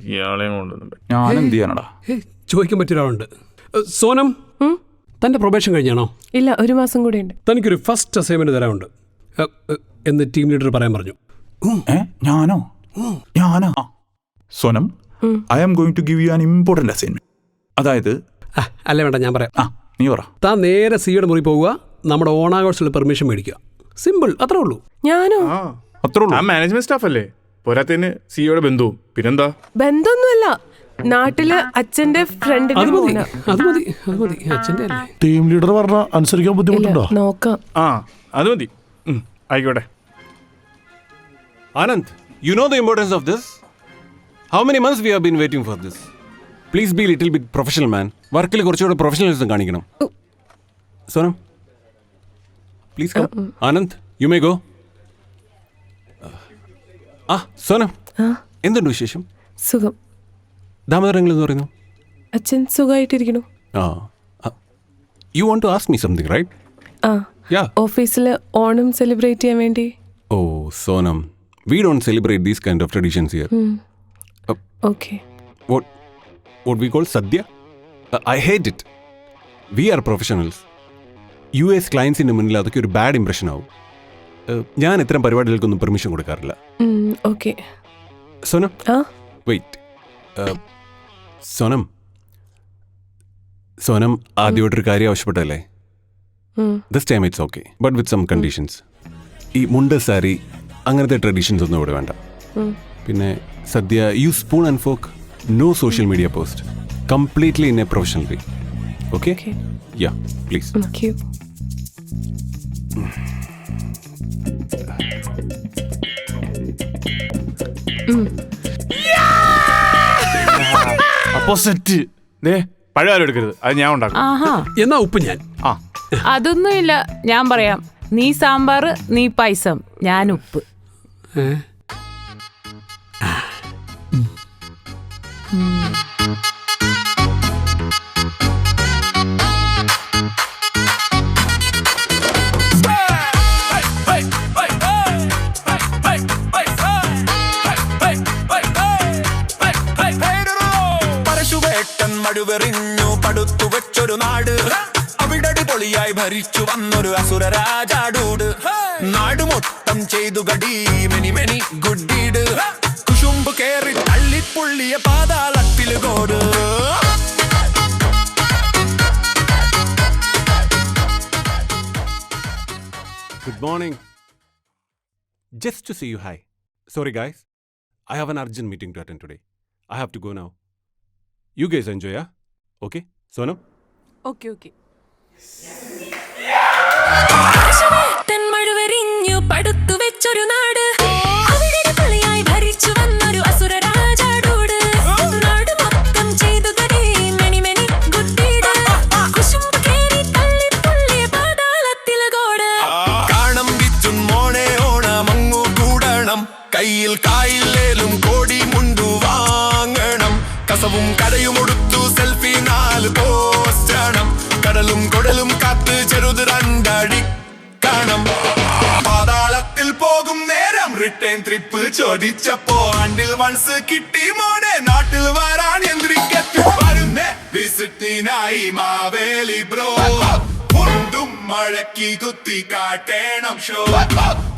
S12: ഇയാളെ കൊണ്ടുവന്നുണ്ട്.
S1: ഞാൻ എന്ത് ചെയ്യാനടാ?
S11: ചോദിക്കാൻ പറ്റിയൊരാളുണ്ട്. സോനം, തന്റെ പ്രൊബേഷൻ കഴിഞ്ഞാണോ?
S10: ഇല്ല, 1 മാസം കൂടെ ഉണ്ട്.
S11: തനിക്കൊരു ഫസ്റ്റ് അസൈൻമെന്റ് തരാനുണ്ട് എന്ന് ടീം ലീഡർ പറയാൻ പറഞ്ഞു.
S1: ഞാനോ? Sonam, I am going to give you an important assignment. അതായത്
S11: അല്ല, വേണ്ട, ഞാൻ പറയാം.
S1: നീ പറ.
S11: താൻ നേരെ സിയുടെ മുറി പോവുക, നമ്മുടെ ഓണാഘോഷത്തിലുള്ള പെർമിഷൻ മേടിക്കുക. സിമ്പിൾ, അത്രേ ഉള്ളൂ.
S10: ഞാനോ?
S1: അത്രേ ഉള്ളൂ.
S12: ആ മാനേജ്മെന്റ് സ്റ്റാഫ് അല്ലേ? പോരാത്തതിന് സിയുടെ ബന്ധുവും. പിന്നെന്താ?
S10: ബന്ധമൊന്നുമല്ല, നാട്ടില് അച്ഛന്റെ ഫ്രണ്ടിന്റെ മോനാ.
S11: അത് മതി അച്ഛൻ്റെ അല്ലേ.
S7: ടീം ലീഡർ പറഞ്ഞ അനുസരിക്കാൻ ബുദ്ധിമുട്ടുണ്ടോ?
S10: നോക്കാം.
S12: അത് മതി. ആയിക്കോട്ടെ.
S15: Anand, you know the importance of this? How many months we have been waiting for this? Please be little bit professional, man. വർക്കിൽ കുറച്ചുകൂടെ പ്രൊഫഷണലിസം കാണിക്കണം. Sonam, please come. Anand, you may go. Sonam, എന്തുണ്ട് വിശേഷം?
S10: സുഖം.
S15: ദാമോദരങ്ങൾ എന്ന് പറയുന്നു.
S10: അച്ഛൻ സുഖമായിട്ടിരിക്കണു.
S15: You want to ask me something, right? Yeah.
S10: ഓഫീസില് ഓണം സെലിബ്രേറ്റ് ചെയ്യാൻ വേണ്ടി.
S15: Oh, Sonam, we don't celebrate these kind of traditions here.
S10: Okay.
S15: What we call Sadhya? I hate it. We are professionals. US clients-ന്റെ മുന്നിൽ അതൊക്കെ ഒരു bad impression ആവും. ഞാൻ ഇത്തരം പരിപാടികൾക്കൊന്നും പെർമിഷൻ കൊടുക്കാറില്ല.
S10: Okay.
S15: സോനം, വെയിറ്റ്. സോനം ആദ്യമായിട്ടൊരു കാര്യം ആവശ്യപ്പെട്ടല്ലേ? This time it's okay, but with some conditions. ഈ മുണ്ട സാരി അങ്ങനത്തെ ട്രഡീഷൻസ് ഒന്നും ഇവിടെ വേണ്ട. പിന്നെ sadya, you spoon and fork, no social media post, completely in a professional way. Okay? Ya, please.
S10: Thank you.
S12: അപ്പോ സെറ്റ്. പഴയകാലം എടുക്കരുത്, അത് ഞാൻ ഉണ്ടാക്കും.
S11: എന്നാ ഉപ്പ് ഞാൻ.
S8: അതൊന്നുമില്ല, ഞാൻ പറയാം. നീ സാമ്പാർ, നീ പായസം, ഞാൻ ഉപ്പ്.
S5: പരശുവേട്ടൻ മഴുവെറിഞ്ഞു പടുത്തു വെച്ചൊരു നാട്, അവിടടി പൊളിയായി ഭരിച്ചു വന്നൊരു അസുര രാജാടൂട്. നാട് മൊത്തം ചെയ്തു ഗഡി മെനി മെനി ഗുഡ് ഡീഡ്, കുശുമ്പ് കേറി തള്ളിപ്പുള്ളിയ പാതാളത്തിൽ God.
S15: Good morning. Just to say you hi. Sorry guys, I have an urgent meeting to attend today. I have to go now. You guys enjoy, yeah? Okay? Sonam?
S10: Okay.
S14: മഴുവെറിഞ്ഞു പടുത്തു വെച്ചൊരു നാട്, അവിടെ പൊളിയായി ഭരിച്ചു വന്നൊരു അസുര രാജാടൂട്. നാട് മൊത്തം ചെയ്തു ഗഡി മെനി മെനി ഗുഡ് ഡീഡ്, കുശുമ്പ് കേറി തള്ളിപ്പുള്ളിയ പാതാളത്തിൽ ഗോഡ്.
S5: കാണം വിറ്റും മോണെ ഓണമങ്ങു കൂടണം, കയ്യിൽ കായില്ലേലും കോടി മുണ്ടു വാങ്ങണം. കസവും കരയും ഒടുത്തു സെൽഫി 4 പോസ്റ്റണം, കടലും കൊടലും കാത്ത് ചെറുത് 2 അടി കാണണം. പാതാളത്തിൽ പോകും നേരം റിട്ടേൺ ട്രിപ്പ് ചോദിച്ചപ്പോ ആണ്ടിൽ വൺസ് കിട്ടി മോനെ, നാട്ടിൽ വരാൻ യന്ത്രിക്കത്ത് വരുന്നേ വിസിറ്റിനായി മാവേലി ബ്രോ. മുണ്ടും മഴക്കി കുത്തി കാട്ടേണം ഷോ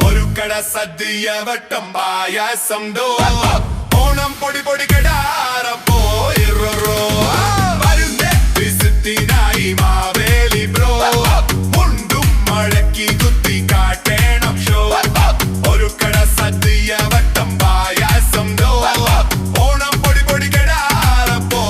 S5: ഒരു കട സദ്യ വട്ടം പായസം ഡോ ഓണം പൊടി പൊടി കെടാറപ്പോ വരുന്നേ വിസിറ്റിനായി മാവേലി ബ്രോ മുണ്ടും മഴക്കി കുത്തി കാട്ടേണം ഷോ ഒരു കട സദ്യ വട്ടം പായസം ഡോ ഓണം പൊടി പൊടി കെടാറപ്പോ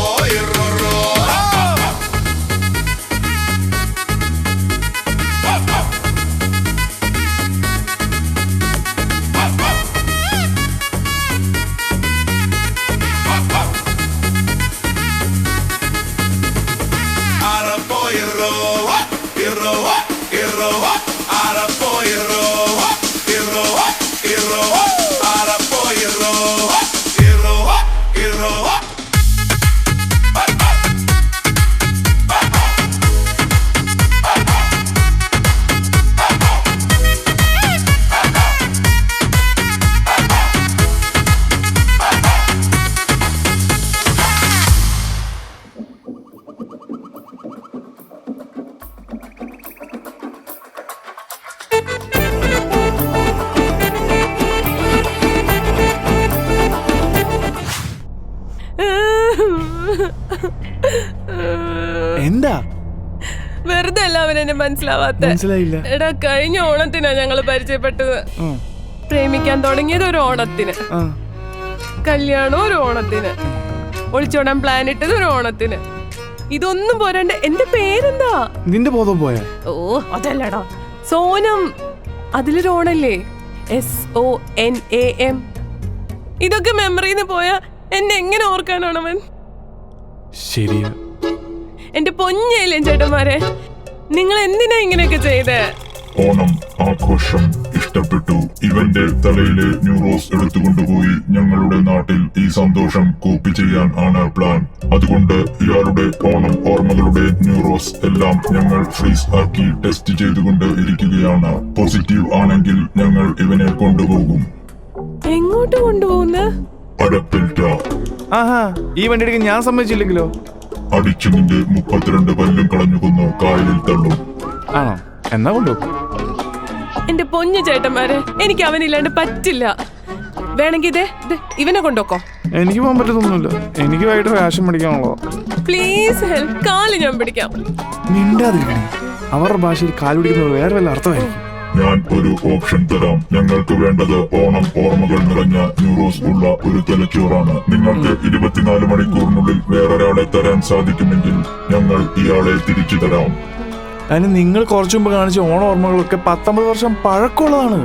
S12: എന്താ
S10: വെറുതെ അല്ല അവൻ എന്നെ മനസ്സിലാവാത്ത.
S12: മനസ്സിലായില്ല.
S10: എടാ കഴിഞ്ഞ ഓണത്തിനാ ഞങ്ങള് പരിചയപ്പെട്ടത്. പ്രേമിക്കാൻ തുടങ്ങിയത് ഒരു ഓണത്തിന്, കല്യാണം ഒരു ഓണത്തിന്, ഒളിച്ചോടാൻ പ്ലാൻ ഇട്ടത് ഒരു ഓണത്തിന്. ഇതൊന്നും പോരാണ്ട് എന്റെ പേരെന്താ?
S12: നിന്റെ ബോധം പോയാ?
S10: ഓ അതല്ലടാ, സോനം. അതിലൊരു ഓണല്ലേ, SONAM. ഇതൊക്കെ മെമ്മറിന്ന് പോയാ എന്നെ എങ്ങനെ ഓർക്കാനാണവൻ?
S12: ശരിയാ.
S10: എന്റെ പൊന്നേലും ചേട്ടന്മാരെ, നിങ്ങൾ എന്തിനാ ഇങ്ങനെയൊക്കെ ചെയ്തേ?
S6: ഓണം ആഘോഷം ഇഷ്ടപ്പെട്ടു. ഇവന്റെ തലയിലെ ന്യൂറോസ് എടുത്തുകൊണ്ടുപോയി ഞങ്ങളുടെ നാട്ടിൽ ഈ സന്തോഷം കോപ്പി ചെയ്യാൻ ആണ് പ്ലാൻ. അതുകൊണ്ട് ഇയാളുടെ ഓണം ഓർമ്മകളുടെ ന്യൂറോസ് എല്ലാം ഞങ്ങൾ ഫ്രീസ് ആക്കി ടെസ്റ്റ് ചെയ്തുകൊണ്ട് ഇരിക്കുകയാണ്. പോസിറ്റീവ് ആണെങ്കിൽ ഞങ്ങൾ ഇവനെ കൊണ്ടുപോകും.
S10: എങ്ങോട്ട് കൊണ്ടുപോകുന്ന?
S6: അടപ്പിൽറ്റ.
S12: ആഹാ, ഈ വണ്ടി എടുക്കാൻ ഞാൻ സമ്മതിച്ചില്ലെങ്കിലോ?
S6: അടിച്ചു നിന്റെ 32 പല്ലും കളഞ്ഞു കൊന്നു കായലിൽ തള്ളും.
S12: ആണോ? എന്നാ കൊണ്ടുപോകും.
S10: എന്റെ പൊന്നു ചേട്ടന്മാരെ, എനിക്ക് അവനില്ലാണ്ട് പറ്റില്ല. വേണമെങ്കിൽ ഇതേ ഇവനെ കൊണ്ടുപോക്കോ.
S12: എനിക്ക് പോകാൻ പറ്റത്തൊന്നുമില്ല. എനിക്ക് വൈകിട്ട് ഫാഷൻ പഠിക്കാനുള്ളതാ.
S10: Please help. കാല് ഞാൻ പിടിക്കാം.
S12: മിണ്ടാതിരിക്കണേ. അവരുടെ ഭാഷയിൽ കാല് പിടിക്കുന്നത് വേറെ വല്ല അർത്ഥമായിരിക്കും.
S6: ഞാൻ ഒരു ഓപ്ഷൻ തരാം. ഞങ്ങൾക്ക് വേണ്ടത് ഓണം ഓർമ്മകൾ നിറഞ്ഞ ന്യൂറോസ് ഉള്ള ഒരു തലച്ചോറാണ്. നിങ്ങൾക്ക് 24 മണിക്കൂറിനുള്ളിൽ വേറൊരാളെ തരാൻ സാധിക്കുമെങ്കിൽ ഞങ്ങൾ ഇയാളെ തിരിച്ചു തരാം.
S12: അതിന് നിങ്ങൾ കുറച്ചു മുമ്പ് കാണിച്ച ഓണ ഓർമ്മകളൊക്കെ 19 വർഷം പഴക്കമുള്ളതാണ്.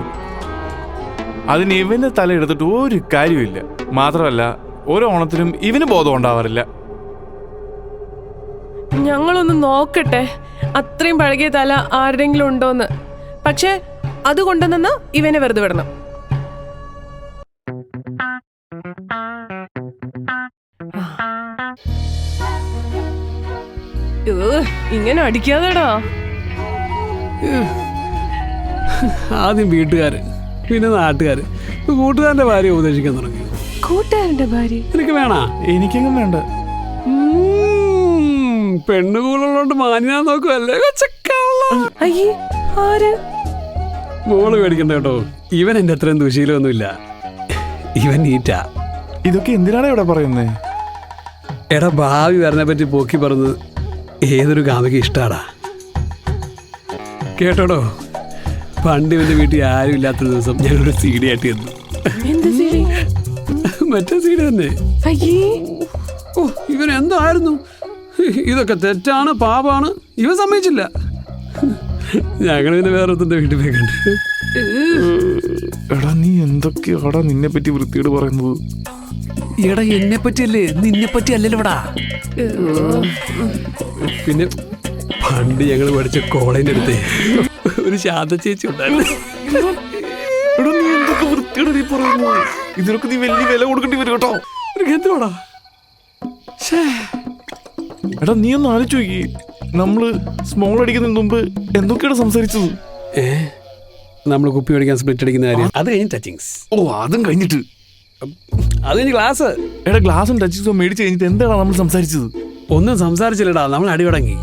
S12: അതിന് ഇവന്റെ തല എടുത്തിട്ട് ഒരു കാര്യമില്ല. മാത്രമല്ല ഓരോ ഓണത്തിനും ഇവന് ബോധം ഉണ്ടാവാറില്ല.
S10: ഞങ്ങളൊന്ന് നോക്കട്ടെ അത്രയും പഴകിയ തല ആരുടെങ്കിലും ഉണ്ടോന്ന്. പക്ഷെ അതുകൊണ്ടെന്നാ ഇവനെ വെറുതെ വിടണം. ഇങ്ങനെ അടിക്കാതെടാ.
S11: ആദ്യം വീട്ടുകാര്, പിന്നെ നാട്ടുകാര്, കൂട്ടുകാരന്റെ ഭാര്യ ഉപദേശിക്കാൻ തുടങ്ങി.
S10: കൂട്ടുകാരന്റെ ഭാര്യ
S11: നിനക്ക് വേണാ?
S12: എനിക്കെങ്കിലും വേണ്ട.
S11: പെണ്ണുകൂളുള്ളോണ്ട് മാനിനാ നോക്കുവല്ലേ?
S10: അയ്യേ, ആര്?
S11: മോള് മേടിക്കണ്ട കേട്ടോ. ഇവൻ എന്റെ അത്രയും ദുശീലമൊന്നുമില്ല. ഇവൻ നീറ്റാ.
S12: ഇതൊക്കെ എന്തിനാണ് ഇവിടെ പറയുന്നേ?
S11: എടാ, ഭാവി വരനെ പറ്റി പോക്കി പറഞ്ഞത് ഏതൊരു കാമയ്ക്ക് ഇഷ്ടാടാ. കേട്ടോടോ, പണ്ട് ഇവന്റെ വീട്ടിൽ ആരും ഇല്ലാത്ത ദിവസം ഞങ്ങളൊരു CD ആയിട്ട് തന്നു. മറ്റേ CD തന്നെ. ഓ, ഇവൻ എന്തായിരുന്നു? ഇതൊക്കെ തെറ്റാണ്, പാപാണ്. ഇവൻ സമ്മതിച്ചില്ല. ഞങ്ങൾ പിന്നെ വേറെ ഒത്തിന്റെ വീട്ടിൽ പോയി കണ്ടു.
S12: എടാ, നീ എന്തൊക്കെയാടാ നിന്നെ പറ്റി വൃത്തിയോട് പറയുന്നത്?
S11: എടാ, എന്നെ പറ്റിയല്ലേ, നിന്നെ പറ്റി അല്ലല്ലോ ഇവിടെ. പിന്നെ പണ്ട് ഞങ്ങൾ പഠിച്ച കോളേജിന്റെ അടുത്ത് ഒരു ശാന്ത ചേച്ചി ഉണ്ടായിരുന്നു.
S12: എടാ, നീ എന്തൊക്കെ വൃത്തിയോട് നീ പറയുന്നു? ഇതിനൊക്കെ നീ വലിയ വില കൊടുക്കേണ്ടി വരും കേട്ടോ.
S11: എന്തുവാടാ?
S12: എടാ, നീ ഒന്ന് ആലോചിച്ച് നോക്കി. നമ്മള് സ്മോൾ അടിക്കുന്നതിന് മുമ്പ് എന്തൊക്കെയാണ് സംസാരിച്ചത്?
S11: നമ്മൾ കുപ്പി മേടിക്കാൻ സ്പ്ലിറ്റ് അടിക്കുന്ന കാര്യം, അത് കഴിഞ്ഞ് ടച്ചിങ്സ്.
S12: ഓ, അതും കഴിഞ്ഞിട്ട്
S11: അത് കഴിഞ്ഞ് ഗ്ലാസ്.
S12: എടാ, ഗ്ലാസും ടച്ചിങ്സും മേടിച്ച് കഴിഞ്ഞിട്ട് എന്താണ് നമ്മൾ സംസാരിച്ചത്?
S11: ഒന്നും സംസാരിച്ചില്ലടാ, നമ്മൾ അടി തുടങ്ങി.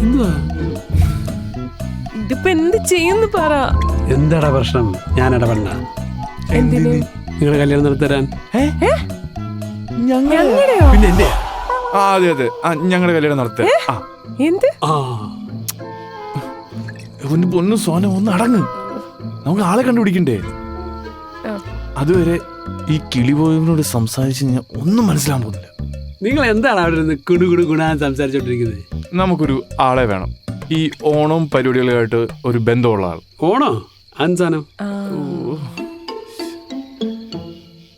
S11: എന്തുവാ
S10: ഇതിപ്പോ എന്ത് ചെയ്യുന്നു പറ.
S11: എന്താടാ പ്രശ്നം? ഞാൻ ഇടപെടണ്ട.
S10: എന്തിന്?
S11: നിങ്ങളുടെ കല്യാണം നടത്തരാൻ.
S10: ഞങ്ങളുടെയോ?
S12: പിന്നെ എന്റെ അതെ അതെ ഞങ്ങളുടെ കല്യാണം നടത്തുക.
S10: എന്ത്?
S12: പൊന്നു സോന ഒന്ന് അടങ്ങ്, നമുക്ക് ആളെ കണ്ടുപിടിക്കണ്ടേ. അതുവരെ ഈ കിളിപോയവനോട് സംസാരിച്ച് ഞാൻ ഒന്നും മനസ്സിലാൻ പോകുന്നില്ല.
S11: നിങ്ങൾ എന്താണ് അവിടെ നിന്ന് കുടുകുടു ഗുണാൻ സംസാരിച്ചോണ്ടിരിക്കുന്നത്?
S12: നമുക്കൊരു ആളെ വേണം, ഈ ഓണം പരിപാടികളുമായിട്ട് ഒരു ബന്ധമുള്ള ആൾ.
S11: ഓണോ? അൻസാനം.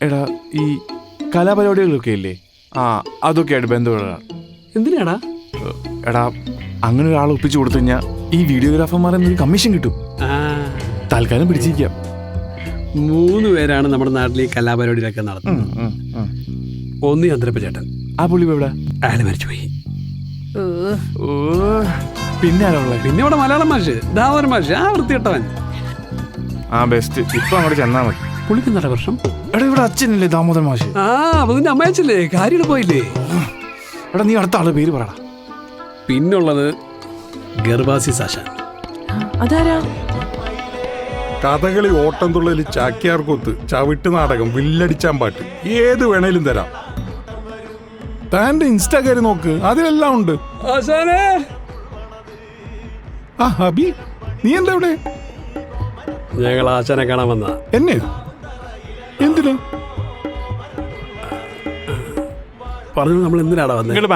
S12: എടാ ഈ കലാപരിപാടികളൊക്കെ ഇല്ലേ, അതൊക്കെ ആയിട്ട് ബന്ധമുള്ള ആൾ.
S11: എന്തിനാടാ?
S12: എടാ അങ്ങനെ ഒരാളെ ഒപ്പിച്ചു കൊടുത്തു കഴിഞ്ഞാൽ ഈ വീഡിയോഗ്രാഫർമാരെ ഒരു കമ്മീഷൻ കിട്ടും. തൽക്കാലം പിടിച്ചിരിക്കാം.
S11: 3 പേരാണ് നമ്മുടെ നാട്ടിൽ ഈ കലാപരിപാടിയിലൊക്കെ നടത്തുന്നത്. ഒന്ന് ചന്ദ്രപ്പ ചേട്ടൻ.
S12: ആ പുള്ളി എവിടെ?
S11: അയാൾ മരിച്ചുപോയി.
S12: പിന്നെ ആരാളെ?
S11: പിന്നെ ഇവിടെ മലയാളം മാഷ്, ദാമോദരൻ മാഷ്, ആ വൃത്തിയിട്ടവൻ.
S12: ബെസ്റ്റ്. ഇപ്പൊ അങ്ങോട്ട് ചെന്നാ മതി.
S11: പുള്ളിക്ക് എന്താ പ്രശ്നം?
S12: എടാ ഇവിടെ അച്ഛനല്ലേ ദാമോദരൻ മാഷ്?
S11: അതിന്റെ അമ്മയച്ചല്ലേ, കാര്യങ്ങൾ പോയില്ലേ?
S12: എടാ നീ അടുത്ത ആളെ പേര് പറയടാ.
S11: പിന്നുള്ളത് ഗർഭാസി സാശാൻ.
S10: അതാരാ?
S6: കഥകളി, ഓട്ടംതുള്ളൽ, ചാക്യാർകൂത്ത്, ചവിട്ട് നാടകം, വില്ലടിച്ചാൻ പാട്ട്, ഏത് വേണേലും തരാം. താൻ്റെ ഇൻസ്റ്റാ കയറി നോക്ക്, അതിലെല്ലാം ഉണ്ട്. ഹബി, നീ എന്താ ഇവിടെ?
S11: ഞങ്ങൾ ആശാനെ കാണാൻ വന്ന.
S6: എന്നെ എന്തിനു
S11: പറഞ്ഞു? നമ്മൾ എന്തിനാടാ വന്നത്?
S12: നിങ്ങൾ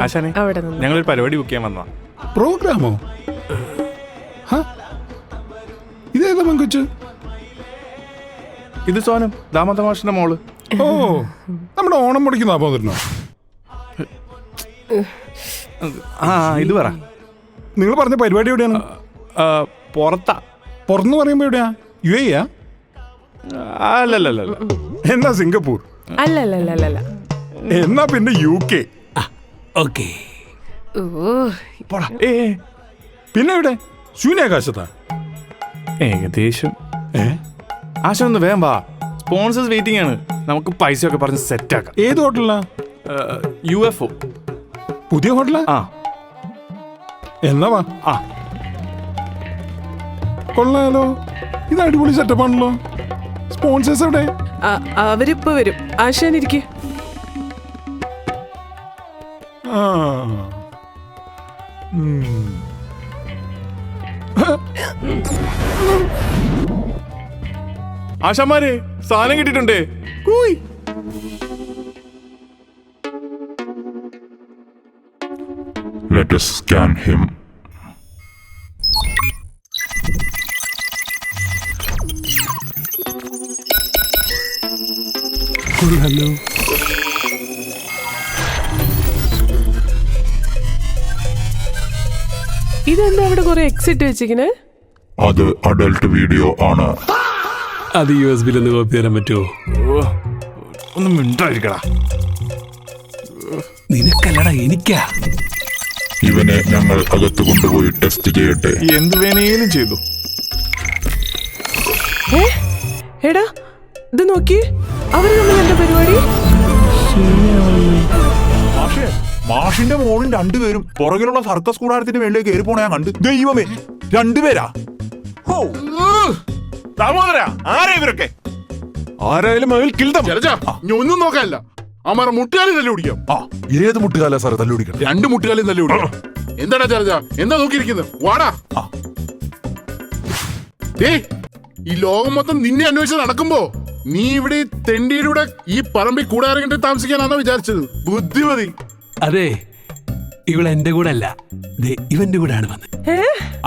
S12: ആശാനെ, ഞങ്ങളൊരു പരിപാടി ബുക്ക് ചെയ്യാൻ വന്നതാ.
S6: പ്രോഗ്രാമോ? ഇതേതാ പെങ്കൊച്ച്?
S12: ഇത് സോനം, ദാമോദരൻ മാഷിന്റെ മോള്.
S6: ഓ, നമ്മുടെ ഓണം മുടിക്കുന്ന ദാമോദരനോ?
S12: ഇത് പറ.
S6: നിങ്ങൾ പറഞ്ഞ പരിപാടി എവിടെയാണ്?
S12: പുറത്താ.
S6: പുറന്ന് പറയുമ്പോ എവിടെയാ? UAE?
S12: അല്ലല്ല.
S6: എന്നാ സിംഗപ്പൂർ?
S10: അല്ലല്ല.
S6: എന്നാ പിന്നെ UK.
S11: ഓക്കേ.
S6: പിന്നെ എവിടെ? ശൂന്യാകാശത്താ?
S12: ഏകദേശം. ആശാൻ ഒന്ന് വേഗം വാ, സ്പോൺസേഴ്സ് വെയിറ്റിംഗ് ആണ്. നമുക്ക് പൈസ ഒക്കെ പറഞ്ഞ് സെറ്റ് ആക്കാം.
S6: ഏത് ഹോട്ടലാ?
S12: UFO.
S6: പുതിയ ഹോട്ടലാ? എന്നാ വാ. കൊള്ളാലോ, ഇത് അടിപൊളി സെറ്റപ്പ് ആണല്ലോ. സ്പോൺസേഴ്സ് എവിടെ?
S10: അവരിപ്പോ വരും. ആശാൻ ഇരിക്കും.
S12: ആശാമാരെ സാധനം കിട്ടിയിട്ടുണ്ടേ.
S6: Let us scan him.
S11: Hello.
S10: ഇതെന്താ അവിടെ കുറെ എക്സിറ്റ് വെച്ചിരിക്കണേ?
S6: അത് അഡൽട്ട് വീഡിയോ ആണ്.
S11: അത് USB ഒന്ന് കോപ്പി തരാൻ പറ്റുമോ?
S12: ഒന്നും മിണ്ടായിരിക്കടാ.
S11: നിനക്കല്ലടാ, എനിക്കാ.
S6: ഇവനെ ഞങ്ങൾ അകത്ത് കൊണ്ടുപോയി ടെസ്റ്റ് ചെയ്യട്ടെ.
S12: എന്ത് വേണേലും ചെയ്തു.
S10: എടാ ഇത് നോക്കി, അവര് തമ്മിൽ എന്താ പരിപാടി?
S1: മാഷിന്റെ മോളും 2 പേരും പുറകിലുള്ള സർക്കസ് കൂടാരത്തിന്റെ മേളിലേക്ക് കയറി പോണ ഞാൻ കണ്ട്. ദൈവമേ, 2 പേരാ? ആരാ ഇവരൊക്കെ?
S6: ആരായാലും ഒന്നും നോക്കാനല്ല, അമാരെ മുട്ടുകാലി തല്ലി ഓടിക്കാം.
S1: ഏത് മുട്ടുകാല സാറേ തല്ലി ഓടിക്കണം?
S6: 2 മുട്ടുകാലും തല്ലി ഓടിക്കാം. എന്താടാ ചർച്ച? എന്താ നോക്കിയിരിക്കുന്നത്? വാടാ. ഈ ലോകം മൊത്തം നിന്നെ അന്വേഷിച്ച് നടക്കുമ്പോ നീ ഇവിടെ ഈ തെണ്ടിയിലൂടെ ഈ പറമ്പിൽ കൂടാരങ്ങട്ട് താമസിക്കാനാണോ വിചാരിച്ചത്? ബുദ്ധിമതി.
S11: അതെ, ഇവിടെ എന്റെ കൂടെ അല്ല, ഇവന്റെ കൂടെ ആണ് വന്നത്.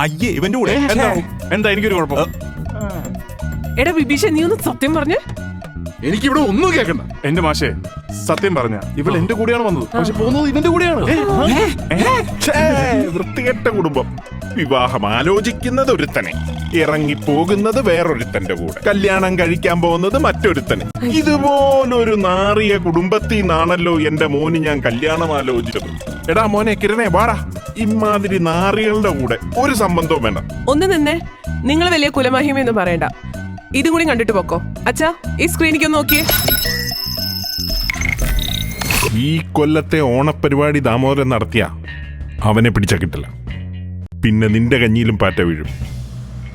S1: അയ്യേ, ഇവന്റെ കൂടെ
S12: എന്താ? എനിക്കൊരു കുഴപ്പം.
S10: എടാ ബിബീഷ, നീ ഒന്ന് സത്യം പറഞ്ഞേ.
S6: എനിക്കിവിടെ ഒന്നും കേൾക്കണ്ട.
S12: എന്റെ മാഷേ, സത്യം പറഞ്ഞ ഇവൾ എന്റെ കൂടെയാണ് വന്നത്, പക്ഷെ പോകുന്നത് ഇവന്റെ കൂടെയാണ്.
S6: വൃത്തികെട്ട കുടുംബം. വിവാഹം ആലോചിക്കുന്നത് ഒരുത്തനെ, ഇറങ്ങിപ്പോകുന്നത് വേറൊരുത്തന്റെ കൂടെ, കല്യാണം കഴിക്കാൻ പോകുന്നത് മറ്റൊരുത്തനെ. ഇതുപോലൊരു നാറിയ കുടുംബത്തിൽ നിന്നാണല്ലോ എന്റെ മോന് ഞാൻ കല്യാണം ആലോചിച്ചത്. എടാ മോനെ കിരണേ, വാടാ. ഇമാതിരി നാറികളുടെ കൂടെ ഒരു സംബന്ധവും വേണ്ട.
S10: ഒന്ന് നിന്നേ, നിങ്ങൾ വലിയ കുലമഹിമയൊന്നും പറയണ്ട. ഇതും കൂടി കണ്ടിട്ട് പോക്കോ. അച്ഛാ, ഈ സ്ക്രീനിലേക്ക് ഒന്ന് നോക്കിയേ.
S6: ഈ കൊല്ലത്തെ ഓണപരിപാടി ദാമോദരൻ നടത്തിയ
S9: അവനെ പിടിച്ചാ കിട്ടില്ല. പിന്നെ നിന്റെ കഞ്ഞിയിലും പാറ്റ വീഴും.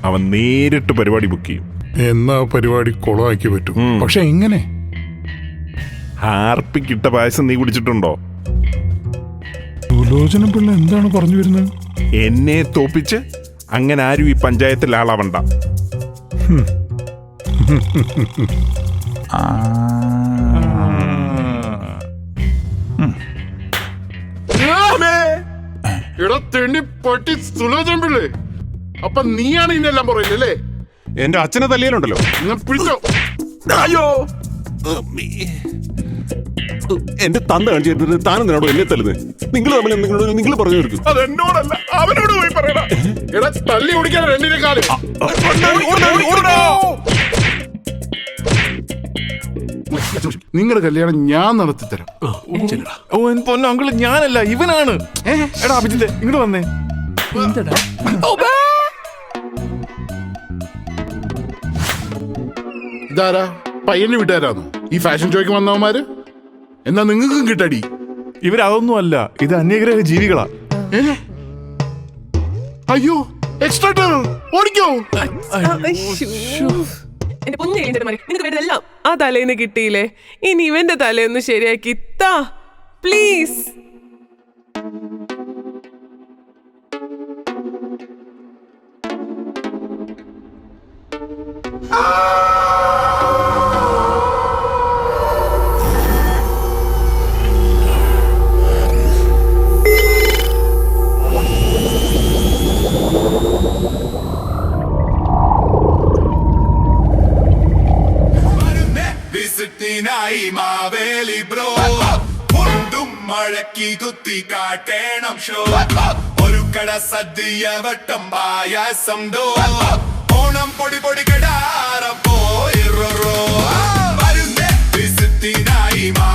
S9: അവൻ നേരിട്ട് പരിപാടി ബുക്ക് ചെയ്യും.
S7: എന്നാ പരിപാടി കൊളമാക്കി പറ്റും. പക്ഷെ എങ്ങനെ?
S9: ഹാർപ്പിക്കിട്ട പായസം നീ കുടിച്ചിട്ടുണ്ടോ?
S7: സുലോചന പിള്ള എന്താണ് പറഞ്ഞു വരുന്നത്?
S9: എന്നെ തോപ്പിച്ച് അങ്ങനെ ആരും ഈ പഞ്ചായത്തിൽ ആളാവണ്ട.
S7: സുലോചന പിള്ളേ, അപ്പൊ നീയാണ് ഇതിനെല്ലാം പറയില്ലേ?
S15: എന്റെ അച്ഛനെ തല്ലിയാലുണ്ടല്ലോ.
S7: പിടിച്ചോ.
S15: അയ്യോ, എന്റെ തന്ത കാണിച്ചിട്ട് താനും നിന്നോട് എന്നെ തല്ലുന്നത്. നിങ്ങൾ തമ്മിൽ നിങ്ങൾ പറഞ്ഞു തീർക്കും.
S9: അതെന്നോടല്ല, അവനോട് പോയി പറയണ.
S7: എടാ തല്ലി ഓടിക്കാൻ രണ്ടിനെ കാലം. നിങ്ങളുടെ കല്യാണം ഞാൻ നടത്തിത്തരാം.
S12: അങ്കിള് ഞാനല്ല, ഇവനാണ്. എടാ അഭിജിത്തെ ഇങ്ങോട്ട് വന്നേ.
S7: ഇതാരാ? പയ്യനെ വിട്ടാരാന്നോ ഈ ഫാഷൻ ഷോയ്ക്ക് വന്നവന്മാര്? എന്നാ നിങ്ങൾക്കും കിട്ടടി.
S12: ഇവരതൊന്നും അല്ല, ഇത് അന്യഗ്രഹ ജീവികളാ.
S7: അയ്യോ, എക്സ്ട്രാ ഓടിക്കോ.
S10: എന്റെ പൊന്നു നിങ്ങൾക്ക് വേണ്ടതെല്ലാം ആ തലേന്ന് കിട്ടിയില്ലേ? ഇനി ഇവന്റെ തലയൊന്ന് ശരിയാക്കി താ പ്ലീസ്.
S5: മാവേലി ബ്രോ മുണ്ടും മഴക്കി കുത്തി കാട്ടേണം ഷോ. ഒരു കട സദ്യ വട്ടം പായസം ഡോ. ഓണം പൊടി പൊടി കടാറ പോയി വരുന്നേ വിസിറ്റിനായി മാ